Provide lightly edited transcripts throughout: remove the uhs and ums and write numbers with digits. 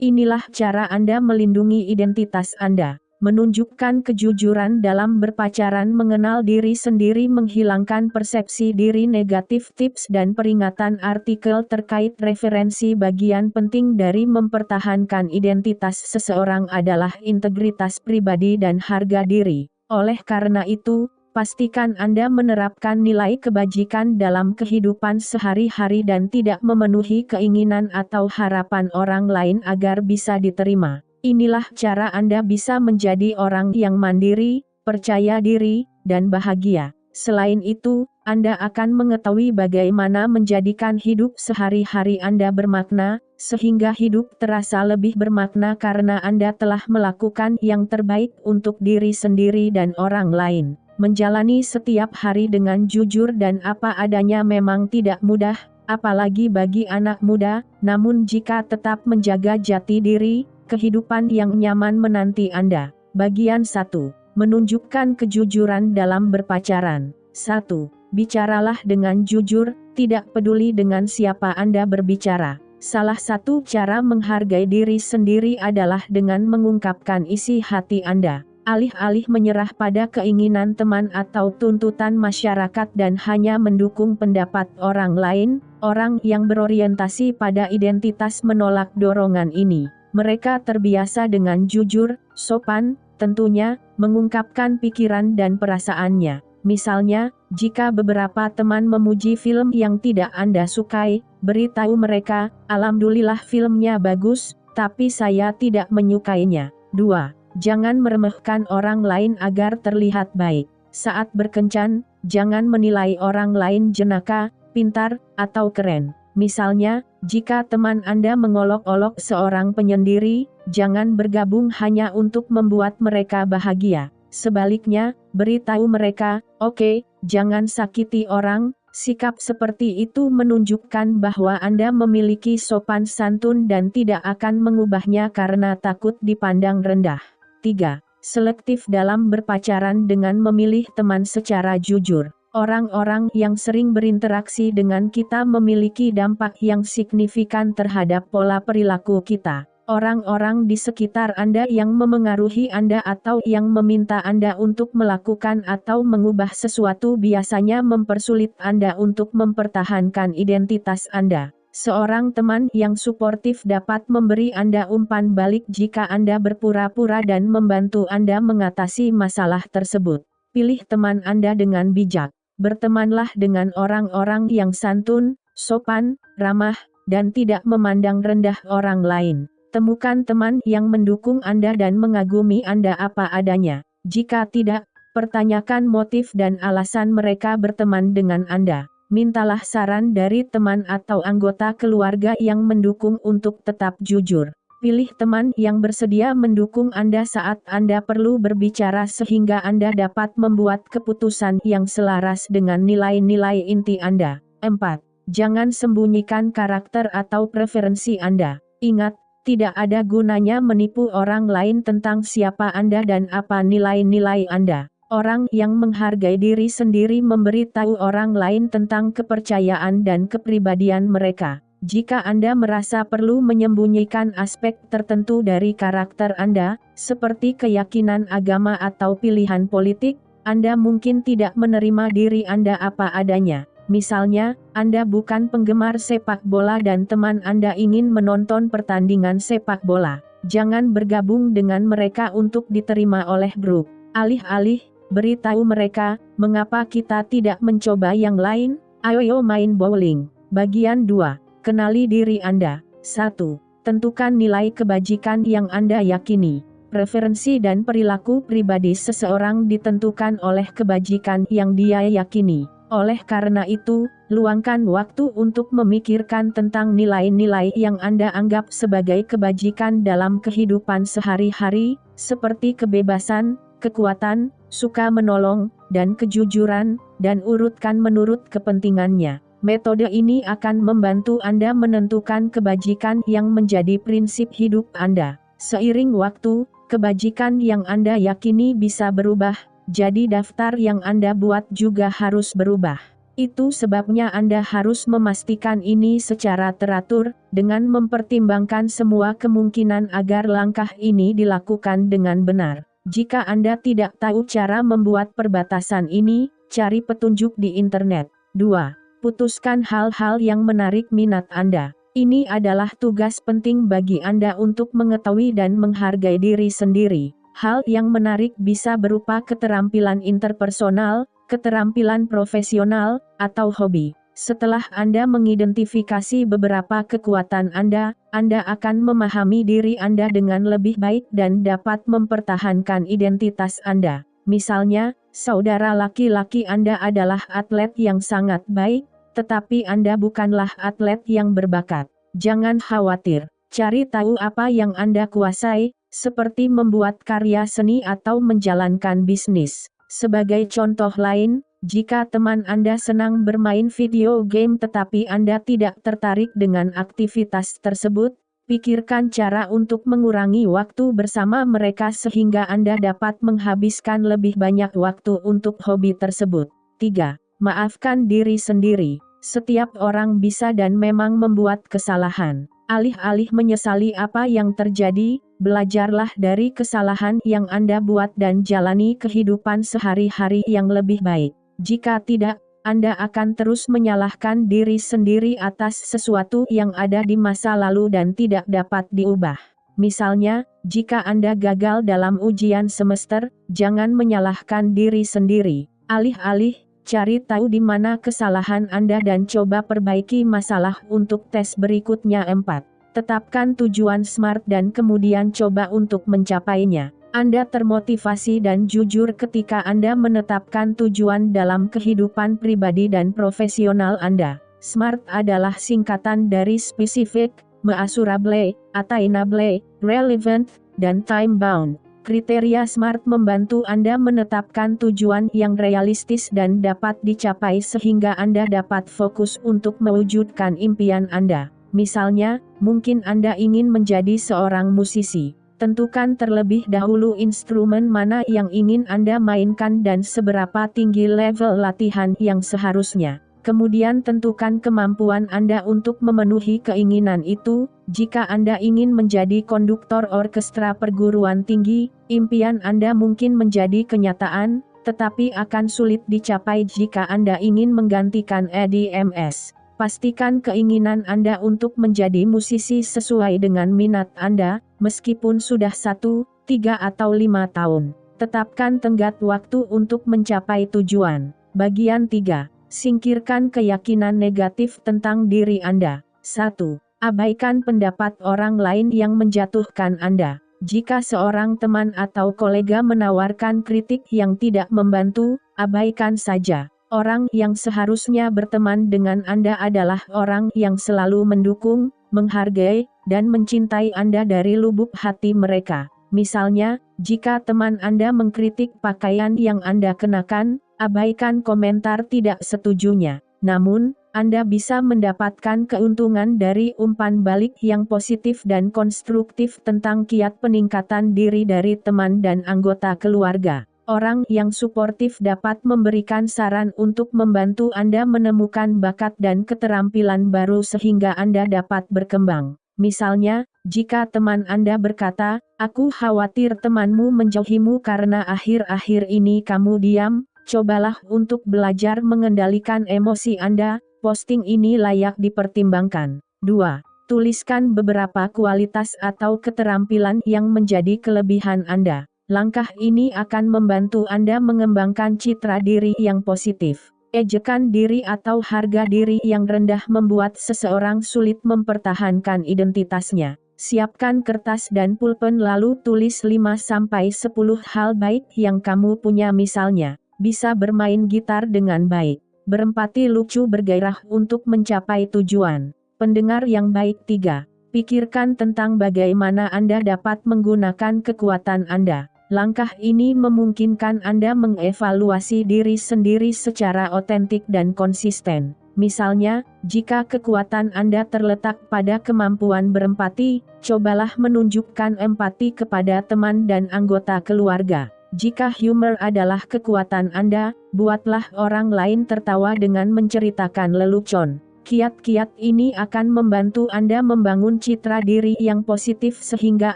Inilah cara Anda melindungi identitas Anda. Menunjukkan kejujuran dalam berpacaran, mengenal diri sendiri, menghilangkan persepsi diri negatif. Tips dan peringatan artikel terkait referensi. Bagian penting dari mempertahankan identitas seseorang adalah integritas pribadi dan harga diri. Oleh karena itu, pastikan Anda menerapkan nilai kebajikan dalam kehidupan sehari-hari dan tidak memenuhi keinginan atau harapan orang lain agar bisa diterima. Inilah cara Anda bisa menjadi orang yang mandiri, percaya diri, dan bahagia. Selain itu, Anda akan mengetahui bagaimana menjadikan hidup sehari-hari Anda bermakna, sehingga hidup terasa lebih bermakna karena Anda telah melakukan yang terbaik untuk diri sendiri dan orang lain. Menjalani setiap hari dengan jujur dan apa adanya memang tidak mudah, apalagi bagi anak muda, namun jika tetap menjaga jati diri, kehidupan yang nyaman menanti Anda. Bagian 1. Menunjukkan kejujuran dalam berpacaran. 1. Bicaralah dengan jujur, tidak peduli dengan siapa Anda berbicara. Salah satu cara menghargai diri sendiri adalah dengan mengungkapkan isi hati Anda. Alih-alih menyerah pada keinginan teman atau tuntutan masyarakat dan hanya mendukung pendapat orang lain, orang yang berorientasi pada identitas menolak dorongan ini. Mereka terbiasa dengan jujur, sopan, tentunya, mengungkapkan pikiran dan perasaannya. Misalnya, jika beberapa teman memuji film yang tidak Anda sukai, beritahu mereka, "Alhamdulillah filmnya bagus, tapi saya tidak menyukainya." 2. Jangan meremehkan orang lain agar terlihat baik. Saat berkencan, jangan menilai orang lain jenaka, pintar, atau keren. Misalnya, jika teman Anda mengolok-olok seorang penyendiri, jangan bergabung hanya untuk membuat mereka bahagia. Sebaliknya, beritahu mereka, "Oke, jangan sakiti orang." Sikap seperti itu menunjukkan bahwa Anda memiliki sopan santun dan tidak akan mengubahnya karena takut dipandang rendah. 3. Selektif dalam berpacaran dengan memilih teman secara jujur. Orang-orang yang sering berinteraksi dengan kita memiliki dampak yang signifikan terhadap pola perilaku kita. Orang-orang di sekitar Anda yang memengaruhi Anda atau yang meminta Anda untuk melakukan atau mengubah sesuatu biasanya mempersulit Anda untuk mempertahankan identitas Anda. Seorang teman yang suportif dapat memberi Anda umpan balik jika Anda berpura-pura dan membantu Anda mengatasi masalah tersebut. Pilih teman Anda dengan bijak. Bertemanlah dengan orang-orang yang santun, sopan, ramah, dan tidak memandang rendah orang lain. Temukan teman yang mendukung Anda dan mengagumi Anda apa adanya. Jika tidak, pertanyakan motif dan alasan mereka berteman dengan Anda. Mintalah saran dari teman atau anggota keluarga yang mendukung untuk tetap jujur. Pilih teman yang bersedia mendukung Anda saat Anda perlu berbicara sehingga Anda dapat membuat keputusan yang selaras dengan nilai-nilai inti Anda. 4. Jangan sembunyikan karakter atau preferensi Anda. Ingat, tidak ada gunanya menipu orang lain tentang siapa Anda dan apa nilai-nilai Anda. Orang yang menghargai diri sendiri memberitahu orang lain tentang kepercayaan dan kepribadian mereka. Jika Anda merasa perlu menyembunyikan aspek tertentu dari karakter Anda, seperti keyakinan agama atau pilihan politik, Anda mungkin tidak menerima diri Anda apa adanya. Misalnya, Anda bukan penggemar sepak bola dan teman Anda ingin menonton pertandingan sepak bola. Jangan bergabung dengan mereka untuk diterima oleh grup. Alih-alih, beritahu mereka, "Mengapa kita tidak mencoba yang lain? Ayo main bowling." Bagian 2. Kenali diri Anda. 1. Tentukan nilai kebajikan yang Anda yakini. Preferensi dan perilaku pribadi seseorang ditentukan oleh kebajikan yang dia yakini. Oleh karena itu, luangkan waktu untuk memikirkan tentang nilai-nilai yang Anda anggap sebagai kebajikan dalam kehidupan sehari-hari, seperti kebebasan, kekuatan, suka menolong, dan kejujuran, dan urutkan menurut kepentingannya. Metode ini akan membantu Anda menentukan kebajikan yang menjadi prinsip hidup Anda. Seiring waktu, kebajikan yang Anda yakini bisa berubah, jadi daftar yang Anda buat juga harus berubah. Itu sebabnya Anda harus memastikan ini secara teratur, dengan mempertimbangkan semua kemungkinan agar langkah ini dilakukan dengan benar. Jika Anda tidak tahu cara membuat perbatasan ini, cari petunjuk di internet. 2. Putuskan hal-hal yang menarik minat Anda. Ini adalah tugas penting bagi Anda untuk mengetahui dan menghargai diri sendiri. Hal yang menarik bisa berupa keterampilan interpersonal, keterampilan profesional, atau hobi. Setelah Anda mengidentifikasi beberapa kekuatan Anda akan memahami diri Anda dengan lebih baik dan dapat mempertahankan identitas Anda. Misalnya, saudara laki-laki Anda adalah atlet yang sangat baik, tetapi Anda bukanlah atlet yang berbakat. Jangan khawatir, cari tahu apa yang Anda kuasai, seperti membuat karya seni atau menjalankan bisnis. Sebagai contoh lain, jika teman Anda senang bermain video game tetapi Anda tidak tertarik dengan aktivitas tersebut, pikirkan cara untuk mengurangi waktu bersama mereka sehingga Anda dapat menghabiskan lebih banyak waktu untuk hobi tersebut. 3. Maafkan diri sendiri. Setiap orang bisa dan memang membuat kesalahan. Alih-alih menyesali apa yang terjadi, belajarlah dari kesalahan yang Anda buat dan jalani kehidupan sehari-hari yang lebih baik. Jika tidak, Anda akan terus menyalahkan diri sendiri atas sesuatu yang ada di masa lalu dan tidak dapat diubah. Misalnya, jika Anda gagal dalam ujian semester, jangan menyalahkan diri sendiri. Alih-alih, cari tahu di mana kesalahan Anda dan coba perbaiki masalah untuk tes berikutnya. 4. Tetapkan tujuan SMART dan kemudian coba untuk mencapainya. Anda termotivasi dan jujur ketika Anda menetapkan tujuan dalam kehidupan pribadi dan profesional Anda. SMART adalah singkatan dari Specific, Measurable, Attainable, Relevant, dan Time Bound. Kriteria SMART membantu Anda menetapkan tujuan yang realistis dan dapat dicapai sehingga Anda dapat fokus untuk mewujudkan impian Anda. Misalnya, mungkin Anda ingin menjadi seorang musisi. Tentukan terlebih dahulu instrumen mana yang ingin Anda mainkan dan seberapa tinggi level latihan yang seharusnya. Kemudian tentukan kemampuan Anda untuk memenuhi keinginan itu. Jika Anda ingin menjadi konduktor orkestra perguruan tinggi, impian Anda mungkin menjadi kenyataan, tetapi akan sulit dicapai jika Anda ingin menggantikan EDMS. Pastikan keinginan Anda untuk menjadi musisi sesuai dengan minat Anda, meskipun sudah 1, 3 atau 5 tahun. Tetapkan tenggat waktu untuk mencapai tujuan. Bagian 3. Singkirkan keyakinan negatif tentang diri Anda. 1. Abaikan pendapat orang lain yang menjatuhkan Anda. Jika seorang teman atau kolega menawarkan kritik yang tidak membantu, abaikan saja. Orang yang seharusnya berteman dengan Anda adalah orang yang selalu mendukung, menghargai, dan mencintai Anda dari lubuk hati mereka. Misalnya, jika teman Anda mengkritik pakaian yang Anda kenakan, abaikan komentar tidak setujunya. Namun, Anda bisa mendapatkan keuntungan dari umpan balik yang positif dan konstruktif tentang kiat peningkatan diri dari teman dan anggota keluarga. Orang yang suportif dapat memberikan saran untuk membantu Anda menemukan bakat dan keterampilan baru sehingga Anda dapat berkembang. Misalnya, jika teman Anda berkata, "Aku khawatir temanmu menjauhimu karena akhir-akhir ini kamu diam," cobalah untuk belajar mengendalikan emosi Anda. Posting ini layak dipertimbangkan. 2. Tuliskan beberapa kualitas atau keterampilan yang menjadi kelebihan Anda. Langkah ini akan membantu Anda mengembangkan citra diri yang positif. Ejekan diri atau harga diri yang rendah membuat seseorang sulit mempertahankan identitasnya. Siapkan kertas dan pulpen lalu tulis 5-10 hal baik yang kamu punya, misalnya, bisa bermain gitar dengan baik, berempati lucu, bergairah untuk mencapai tujuan, pendengar yang baik. 3. Pikirkan tentang bagaimana Anda dapat menggunakan kekuatan Anda. Langkah ini memungkinkan Anda mengevaluasi diri sendiri secara otentik dan konsisten. Misalnya, jika kekuatan Anda terletak pada kemampuan berempati, cobalah menunjukkan empati kepada teman dan anggota keluarga. Jika humor adalah kekuatan Anda, buatlah orang lain tertawa dengan menceritakan lelucon. Kiat-kiat ini akan membantu Anda membangun citra diri yang positif sehingga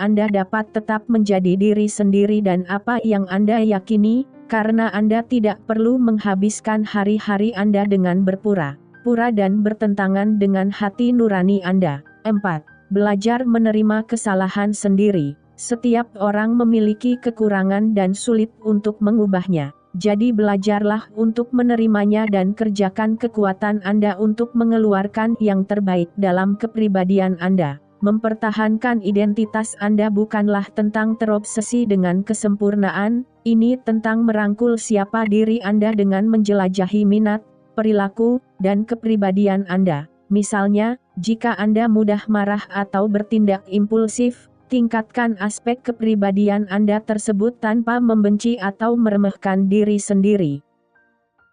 Anda dapat tetap menjadi diri sendiri dan apa yang Anda yakini, karena Anda tidak perlu menghabiskan hari-hari Anda dengan berpura-pura dan bertentangan dengan hati nurani Anda. 4. Belajar menerima kesalahan sendiri. Setiap orang memiliki kekurangan dan sulit untuk mengubahnya. Jadi belajarlah untuk menerimanya dan kerjakan kekuatan Anda untuk mengeluarkan yang terbaik dalam kepribadian Anda. Mempertahankan identitas Anda bukanlah tentang terobsesi dengan kesempurnaan, ini tentang merangkul siapa diri Anda dengan menjelajahi minat, perilaku, dan kepribadian Anda. Misalnya, jika Anda mudah marah atau bertindak impulsif, tingkatkan aspek kepribadian Anda tersebut tanpa membenci atau meremehkan diri sendiri.